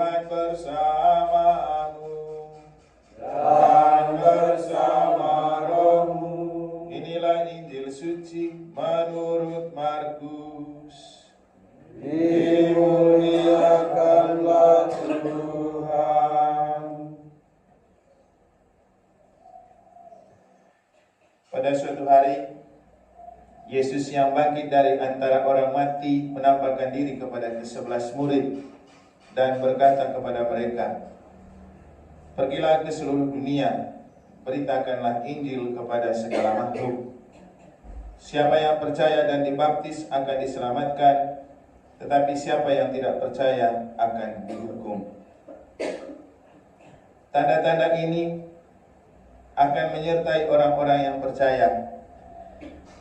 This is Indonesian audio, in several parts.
Tuhan bersamamu dan bersama rohmu. Inilah Injil suci menurut Markus. Dimuliakanlah Tuhan. Pada suatu hari, Yesus yang bangkit dari antara orang mati menampakkan diri kepada ke-11 murid dan berkata kepada mereka, "Pergilah ke seluruh dunia, beritakanlah Injil kepada segala makhluk. Siapa yang percaya dan dibaptis akan diselamatkan, tetapi siapa yang tidak percaya akan dihukum." Tanda-tanda ini akan menyertai orang-orang yang percaya.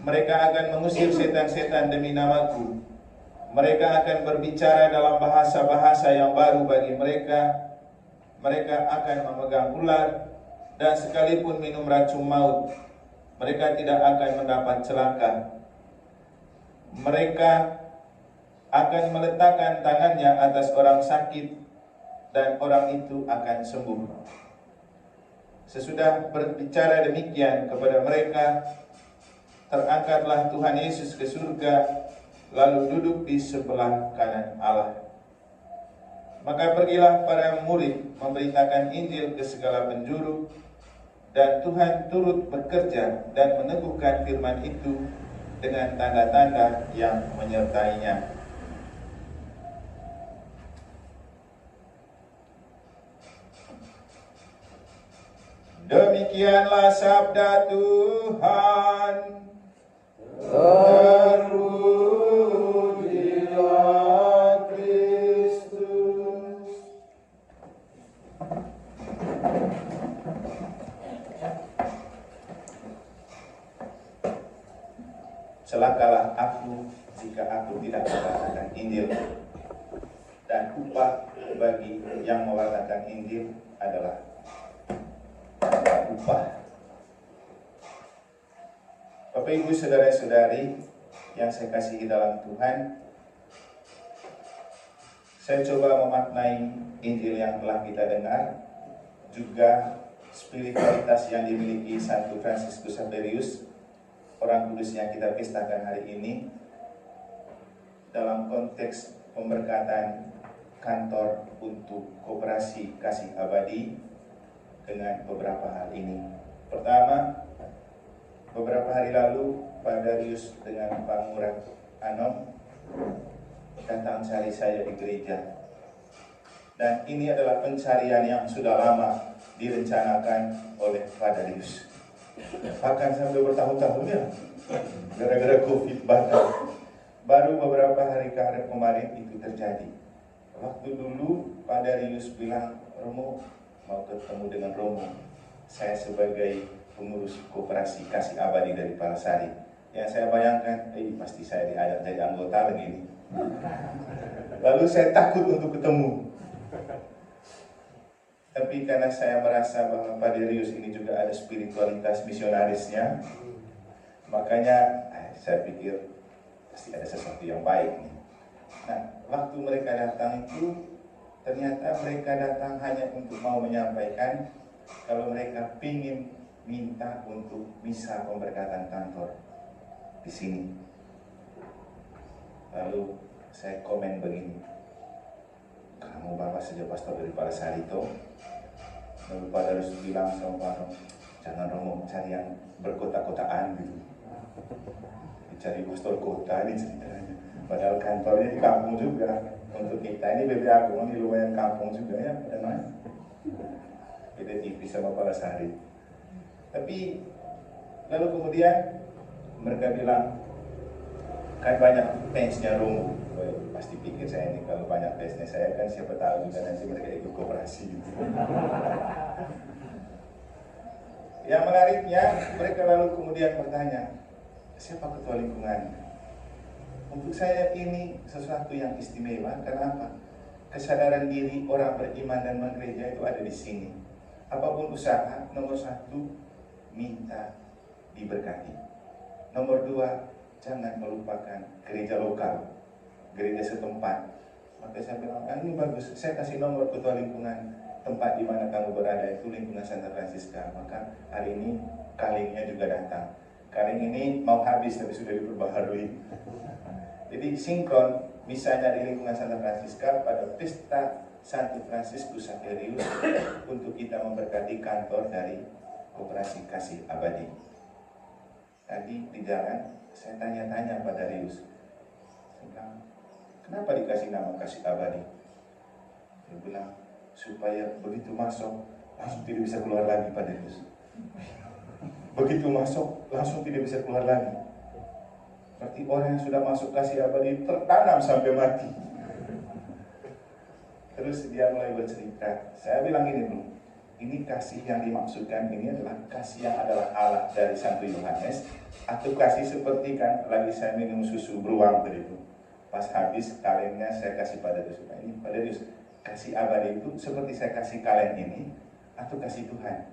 Mereka akan mengusir setan-setan demi namaku. Mereka akan berbicara dalam bahasa-bahasa yang baru bagi mereka. Mereka akan memegang ular, dan sekalipun minum racun maut, mereka tidak akan mendapat celaka. Mereka akan meletakkan tangannya atas orang sakit, dan orang itu akan sembuh. Sesudah berbicara demikian kepada mereka, terangkatlah Tuhan Yesus ke surga, lalu duduk di sebelah kanan Allah. Maka pergilah para murid memberitakan Injil ke segala penjuru, dan Tuhan turut bekerja dan meneguhkan firman itu dengan tanda-tanda yang menyertainya. Demikianlah sabda Tuhan. Terpujilah Kristus. Celakalah aku jika aku tidak mewartakan Injil, dan upah bagi yang mewartakan Injil adalah upah. Bapak Ibu saudara-saudari yang saya kasihi dalam Tuhan, saya coba memaknai Injil yang telah kita dengar, juga spiritualitas yang dimiliki Santo Fransiskus Xaverius, orang kudus yang kita pestakan hari ini, dalam konteks pemberkatan kantor untuk koperasi kasih abadi dengan beberapa hal ini. Pertama, beberapa hari lalu Pak Darius dengan Pak Murad Anom datang cari saya di gereja, dan ini adalah pencarian yang sudah lama direncanakan oleh Pak Darius, bahkan sampai bertahun-tahun ya, gara-gara COVID bahkan. Baru beberapa hari kemarin itu terjadi. Waktu dulu Pak Darius bilang, "Romo, mau ketemu dengan Romo. Saya sebagai pengurus koperasi kasih abadi dari Palasari." Yang saya bayangkan, pasti saya diajak jadi anggota begini. Lalu saya takut untuk ketemu. Tapi karena saya merasa bahwa Pak Darius ini juga ada spiritualitas misionarisnya, makanya saya pikir pasti ada sesuatu yang baik nih. Nah, waktu mereka datang itu, ternyata mereka datang hanya untuk mau menyampaikan kalau mereka ingin minta untuk misa pemberkatan kantor di sini. Lalu saya komen begini, "Kamu Bapak sejak pastor dari Palasari toh?" Lalu Pak Darius bilang sama Pak Romo, "Jangan Romo, cari yang berkota-kotaan gitu. Dicari pastor kota ini ceritanya. Padahal kantornya di kampung juga. Untuk kita ini BB Agung ini lumayan kampung juga ya, padahal beda tipis sama Palasari." Tapi lalu kemudian mereka bilang, "Kan banyak fansnya Romo." Pasti pikir saya ini kalau banyak fansnya saya kan siapa tahu juga nanti mereka ikut koperasi gitu. Yang menariknya, mereka lalu kemudian bertanya, "Siapa ketua lingkungan?" Untuk saya ini sesuatu yang istimewa. Kenapa? Kesadaran diri orang beriman dan bergereja itu ada di sini. Apapun usaha, nomor satu, minta diberkati. Nomor dua, jangan melupakan gereja lokal, gereja setempat. Maka saya bilang, ini bagus, saya kasih nomor ketua lingkungan tempat di mana kamu berada, itu lingkungan Santa Francisca. Maka hari ini kalengnya juga datang. Kaleng ini mau habis tapi sudah diperbaharui. Jadi sinkron, misalnya di lingkungan Santa Francisca pada pesta Santo Fransiskus Xaverius untuk kita memberkati kantor dari Koperasi Kasih Abadi. Tadi di jalan saya tanya-tanya pada Rius, saya bilang, kenapa dikasih nama Kasih Abadi? Dia bilang, supaya begitu masuk langsung tidak bisa keluar lagi Pak Rius. Begitu masuk langsung tidak bisa keluar lagi. Berarti orang yang sudah masuk Kasih Abadi tertanam sampai mati. Terus dia mulai bercerita. Saya bilang ini dulu, ini kasih yang dimaksudkan ini adalah kasih yang adalah Allah dari Santo Yohanes, atau kasih seperti kan lagi saya minum susu beruang tadi itu. Pas habis kalengnya saya kasih pada Yesus. Ini pada Yesus, kasih abadi itu seperti saya kasih kalian ini atau kasih Tuhan.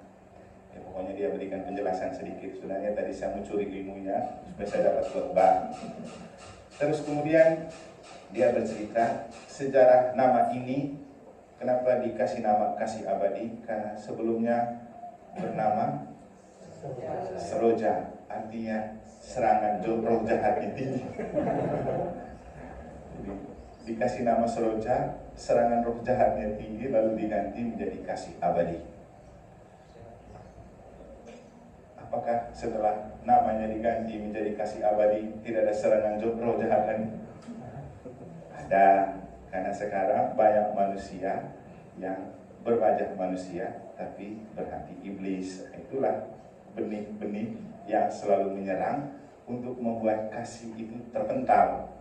Ya, pokoknya dia berikan penjelasan sedikit. Sebenarnya tadi saya mencuri ilmunya supaya saya dapat khotbah. Terus kemudian dia bercerita sejarah nama ini, kenapa dikasih nama Kasih Abadi, karena sebelumnya bernama Seroja, artinya serangan roh jahat ini. Jadi, dikasih nama Seroja, serangan roh jahatnya tinggi, lalu diganti menjadi Kasih Abadi. Apakah setelah namanya diganti menjadi Kasih Abadi tidak ada serangan roh jahat lagi? Ada, karena sekarang banyak manusia yang berwajah manusia tapi berhati iblis. Itulah benih-benih yang selalu menyerang untuk membuat kasih itu terpental.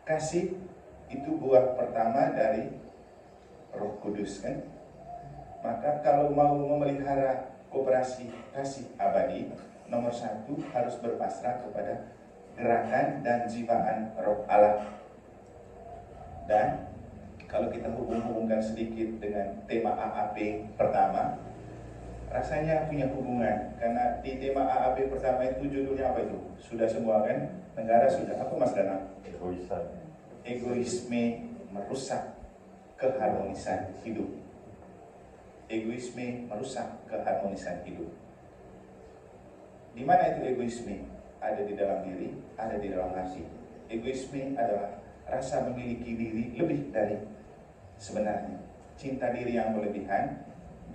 Kasih itu buah pertama dari Roh Kudus kan. Maka kalau mau memelihara Koperasi Kasih Abadi, nomor satu harus berpasrah kepada gerakan dan jiwaan Roh Allah. Dan kalau kita hubung-hubungkan sedikit dengan tema AAP pertama, rasanya punya hubungan. Karena di tema AAP pertama itu judulnya apa itu? Sudah semua kan? Negara sudah. Apa Mas Danang? Egoisme merusak keharmonisan hidup. Egoisme merusak keharmonisan hidup. Di mana itu egoisme? Ada di dalam diri, ada di dalam hati. Egoisme adalah rasa memiliki diri lebih dari sebenarnya. Cinta diri yang berlebihan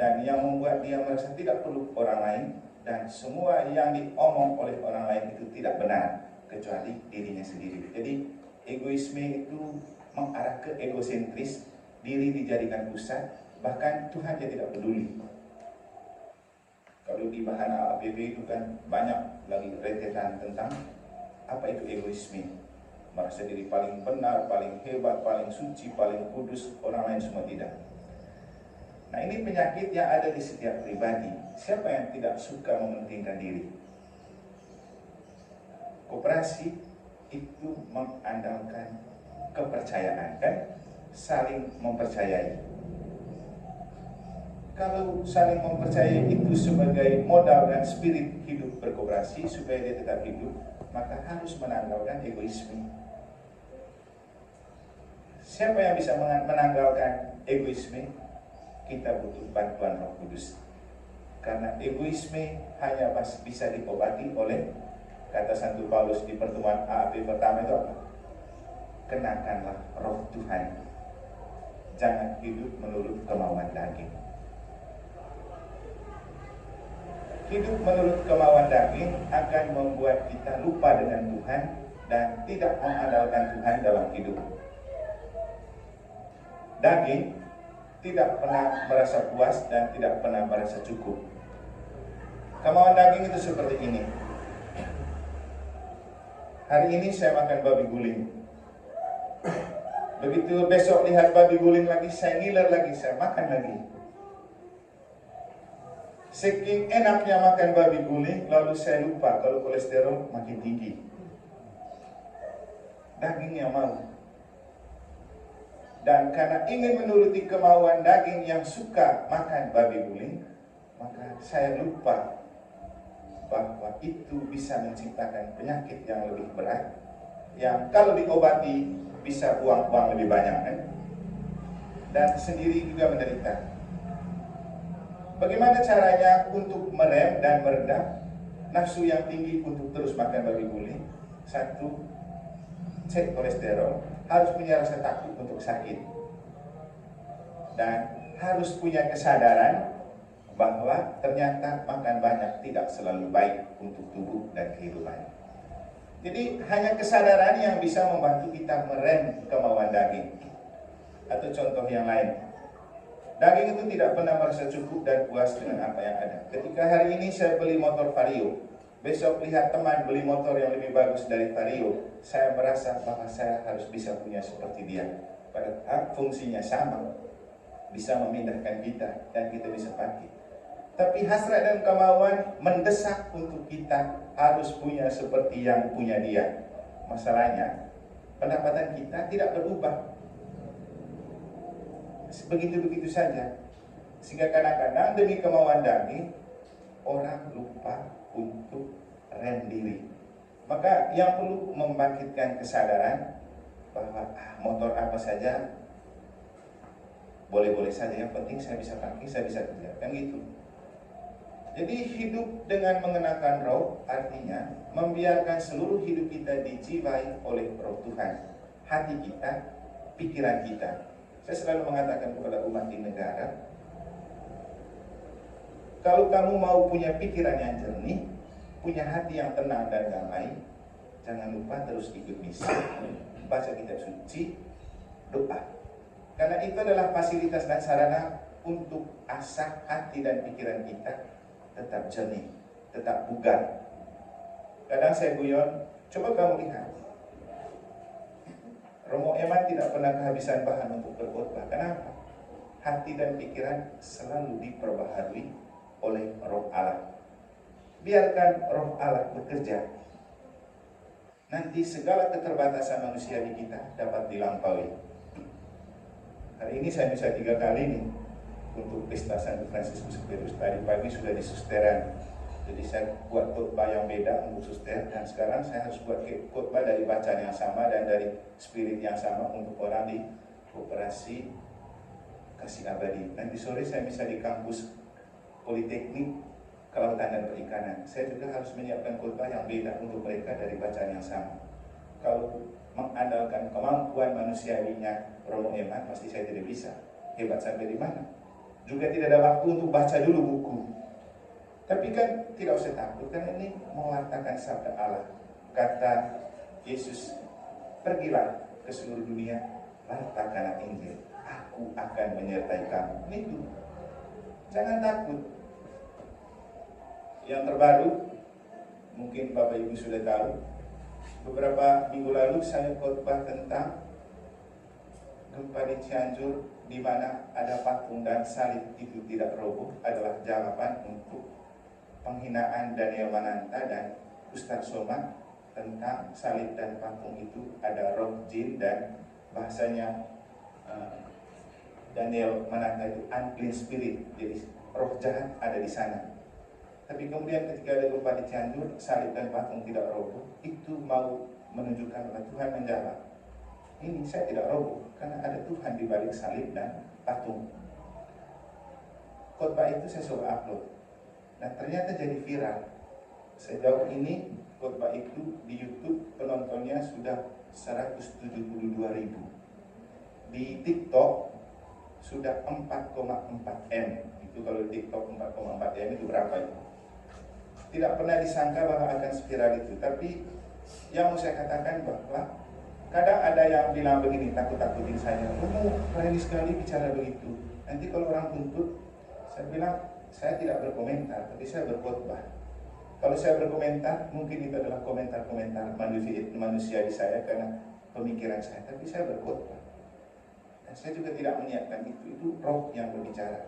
dan yang membuat dia merasa tidak perlu orang lain, dan semua yang diomong oleh orang lain itu tidak benar kecuali dirinya sendiri. Jadi egoisme itu mengarah ke egosentris, diri dijadikan pusat, bahkan Tuhan dia tidak peduli. Kalau di bahan AAPB itu kan banyak lagi rentetan tentang apa itu egoisme. Merasa diri paling benar, paling hebat, paling suci, paling kudus, orang lain semua tidak. Nah, ini penyakit yang ada di setiap pribadi. Siapa yang tidak suka mementingkan diri? Koperasi itu mengandalkan kepercayaan, kan? Saling mempercayai. Kalau saling mempercayai itu sebagai modal dan spirit hidup berkoperasi supaya dia tetap hidup, maka harus menanggalkan egoisme. Siapa yang bisa menanggalkan egoisme? Kita butuh bantuan Roh Kudus. Karena egoisme hanya bisa diobati oleh, kata Santo Paulus di pertemuan AAP pertama itu apa? Kenakanlah Roh Tuhan. Jangan hidup menurut kemauan daging. Hidup menurut kemauan daging akan membuat kita lupa dengan Tuhan dan tidak mengandalkan Tuhan dalam hidup. Daging tidak pernah merasa puas dan tidak pernah merasa cukup. Kemauan daging itu seperti ini. Hari ini saya makan babi guling. Begitu besok lihat babi guling lagi, saya ngiler lagi, saya makan lagi. Saking enaknya makan babi guling, lalu saya lupa kalau kolesterol makin tinggi. Dagingnya mau. Dan karena ingin menuruti kemauan daging yang suka makan babi guling, maka saya lupa bahwa itu bisa menciptakan penyakit yang lebih berat, yang kalau diobati bisa uang lebih banyak kan? Dan sendiri juga menderita. Bagaimana caranya untuk merem dan meredam nafsu yang tinggi untuk terus makan babi guling? Satu, cek kolesterol, harus punya rasa takut untuk sakit, dan harus punya kesadaran bahwa ternyata makan banyak tidak selalu baik untuk tubuh dan kehidupan. Jadi hanya kesadaran yang bisa membantu kita merem kemauan daging. Atau contoh yang lain, daging itu tidak pernah merasa cukup dan puas dengan apa yang ada. Ketika hari ini saya beli motor Vario, besok lihat teman beli motor yang lebih bagus dari Vario, saya merasa bahwa saya harus bisa punya seperti dia. Padahal fungsinya sama, bisa memindahkan kita dan kita bisa pakai. Tapi hasrat dan kemauan mendesak untuk kita harus punya seperti yang punya dia. Masalahnya, pendapatan kita tidak berubah. Begitu-begitu saja. Sehingga kadang-kadang demi kemauan daging, orang lupa untuk rem diri. Maka yang perlu membangkitkan kesadaran bahwa motor apa saja boleh-boleh saja, yang penting saya bisa pakai, saya bisa kerja, kan gitu. Jadi hidup dengan mengenakan roh artinya membiarkan seluruh hidup kita dijiwai oleh roh Tuhan. Hati kita, pikiran kita. Saya selalu mengatakan kepada umat di negara, kalau kamu mau punya pikiran yang jernih, punya hati yang tenang dan damai, jangan lupa terus ikut misa, baca kitab suci, doa. Karena itu adalah fasilitas dan sarana untuk asah hati dan pikiran kita tetap jernih, tetap bugar. Kadang saya guyon, coba kamu lihat, Romo Eman tidak pernah kehabisan bahan untuk berkhotbah. Kenapa? Hati dan pikiran selalu diperbaharui oleh Roh Allah. Biarkan Roh Allah bekerja. Nanti segala keterbatasan manusia di kita dapat dilampaui. Hari ini saya bisa 3 kali nih untuk pesta Santo Fransiskus Xaverius. Tadi pagi sudah di susteran, jadi saya buat khotbah yang beda untuk suster, dan sekarang saya harus buat khotbah dari bacaan yang sama dan dari spirit yang sama untuk orang di Koperasi Kasih Abadi. Nanti sore saya bisa di kampus Politeknik Kelautan dan Perikanan. Saya juga harus menyiapkan khotbah yang beda untuk mereka dari bacaan yang sama. Kalau mengandalkan kemampuan manusiawinya Romo Eman, pasti saya tidak bisa. Hebat sampai di mana? Juga tidak ada waktu untuk baca dulu buku. Tapi kan tidak usah takut, karena ini mewartakan sabda Allah. Kata Yesus, pergilah ke seluruh dunia, wartakanlah Injil. Aku akan menyertai kamu. Itu. Jangan takut. Yang terbaru, mungkin Bapak Ibu sudah tahu, beberapa minggu lalu saya khotbah tentang gempa di Cianjur, di mana ada patung dan salib itu tidak roboh, adalah jawaban untuk penghinaan Daniel Mananta dan Ustaz Somad tentang salib dan patung itu ada roh jin, dan bahasanya Daniel Mananta itu unclean spirit, jadi roh jahat ada di sana. Tapi kemudian ketika ada gempa di Cianjur, salib dan patung tidak roboh, itu mau menunjukkan bahwa Tuhan menjawab, ini saya tidak roboh karena ada Tuhan di balik salib dan patung. Khotbah itu saya coba upload. Nah, ternyata jadi viral. Sejauh ini khotbah itu di YouTube penontonnya sudah 172.000. Di TikTok sudah 4,4 M. Itu kalau di TikTok 4,4 M itu berapa itu? Tidak pernah disangka bahwa akan viral itu. Tapi yang mau saya katakan bahwa kadang ada yang bilang begini, takut-takutin saya, kamu berani sekali bicara begitu. Nanti kalau orang tuntut, saya bilang, saya tidak berkomentar, tapi saya berkhotbah. Kalau saya berkomentar, mungkin itu adalah komentar-komentar manusia di saya karena pemikiran saya, tapi saya berkhotbah. Dan saya juga tidak menyiapkan itu roh yang berbicara.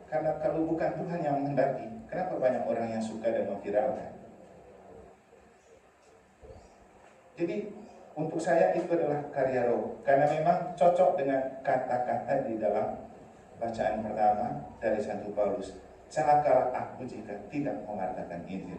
Karena kalau bukan Tuhan yang menghendaki, kenapa banyak orang yang suka dan memviralkan? Jadi, untuk saya itu adalah karya roh, karena memang cocok dengan kata-kata di dalam bacaan pertama dari Santo Paulus. Celakalah aku jika tidak mewartakan Injil.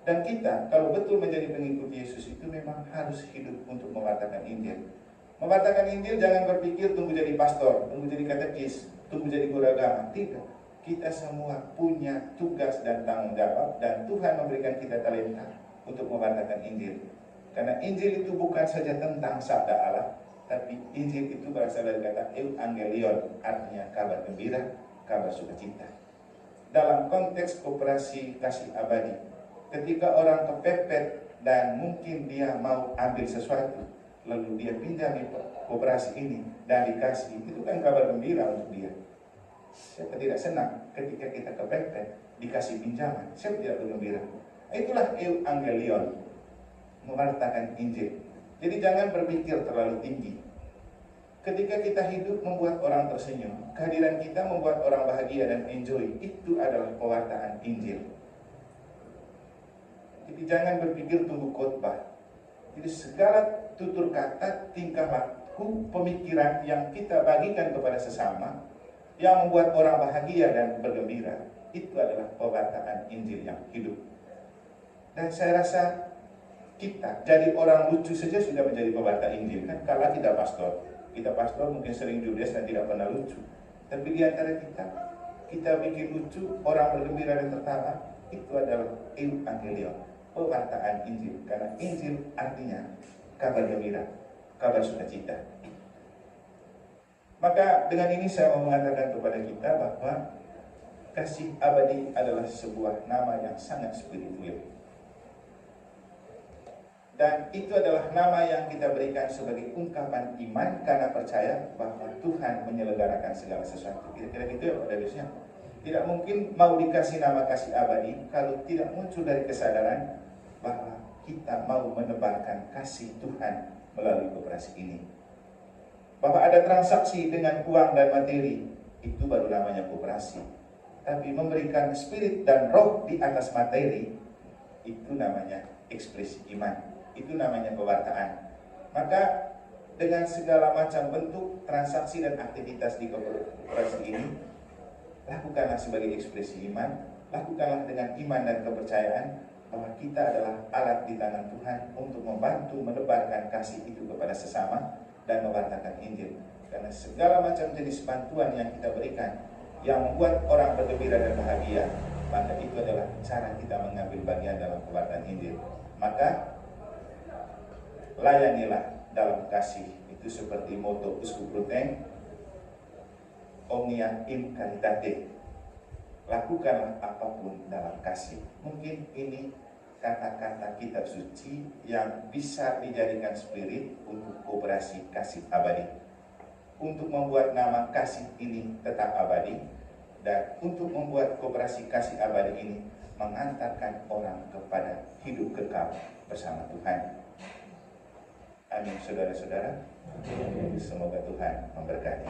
Dan kita kalau betul menjadi pengikut Yesus itu memang harus hidup untuk mewartakan Injil. Mewartakan Injil jangan berpikir tunggu jadi pastor, tunggu jadi katekis, tunggu jadi guru agama. Tidak. Kita semua punya tugas dan tanggung jawab, dan Tuhan memberikan kita talenta untuk mewartakan Injil. Karena Injil itu bukan saja tentang sabda Allah, tapi Injil itu berasal dari kata Evangelion, artinya kabar gembira, kabar sukacita. Dalam konteks koperasi kasih abadi, ketika orang kepepet dan mungkin dia mau ambil sesuatu, lalu dia pinjam di koperasi ini dan dikasih, itu kan kabar gembira untuk dia. Siapa tidak senang ketika kita kepepet dikasih pinjaman? Siapa tidak bergembira? Itulah Evangelion, mewartakan Injil. Jadi jangan berpikir terlalu tinggi. Ketika kita hidup membuat orang tersenyum, kehadiran kita membuat orang bahagia dan enjoy, itu adalah pewartaan Injil. Jadi jangan berpikir tunggu khotbah. Jadi segala tutur kata, tingkah laku, pemikiran yang kita bagikan kepada sesama, yang membuat orang bahagia dan bergembira, itu adalah pewartaan Injil yang hidup. Dan saya rasa kita jadi orang lucu saja sudah menjadi pewarta Injil, kan? Kalau kita pastor mungkin sering judes dan tidak pernah lucu. Tapi di antara kita bikin lucu, orang bergembira dan tertawa, itu adalah Evangelion, pewartaan Injil. Karena Injil artinya kabar gembira, kabar sukacita. Maka dengan ini saya mau mengatakan kepada kita bahwa kasih abadi adalah sebuah nama yang sangat spiritual. Dan itu adalah nama yang kita berikan sebagai ungkapan iman karena percaya bahwa Tuhan menyelenggarakan segala sesuatu. Kira-kira gitu ya Pak Dariusnya. Tidak mungkin mau dikasih nama kasih abadi kalau tidak muncul dari kesadaran bahwa kita mau menebarkan kasih Tuhan melalui koperasi ini. Bahwa ada transaksi dengan uang dan materi, itu baru namanya koperasi. Tapi memberikan spirit dan roh di atas materi, itu namanya ekspresi iman. Itu namanya pewartaan. Maka dengan segala macam bentuk transaksi dan aktivitas di koperasi ini, lakukanlah sebagai ekspresi iman, lakukanlah dengan iman dan kepercayaan bahwa kita adalah alat di tangan Tuhan untuk membantu menebarkan kasih itu kepada sesama dan mewartakan Injil. Karena segala macam jenis bantuan yang kita berikan yang membuat orang bergembira dan bahagia, maka itu adalah cara kita mengambil bagian dalam pewartaan Injil. Maka layanilah dalam kasih. Itu seperti moto Uskup Ruteng, Omnia in Caritate. Lakukanlah apapun dalam kasih. Mungkin ini kata-kata kitab suci yang bisa dijadikan spirit untuk koperasi kasih abadi, untuk membuat nama kasih ini tetap abadi, dan untuk membuat koperasi kasih abadi ini mengantarkan orang kepada hidup kekal bersama Tuhan. Amin, saudara-saudara. Semoga Tuhan memberkati.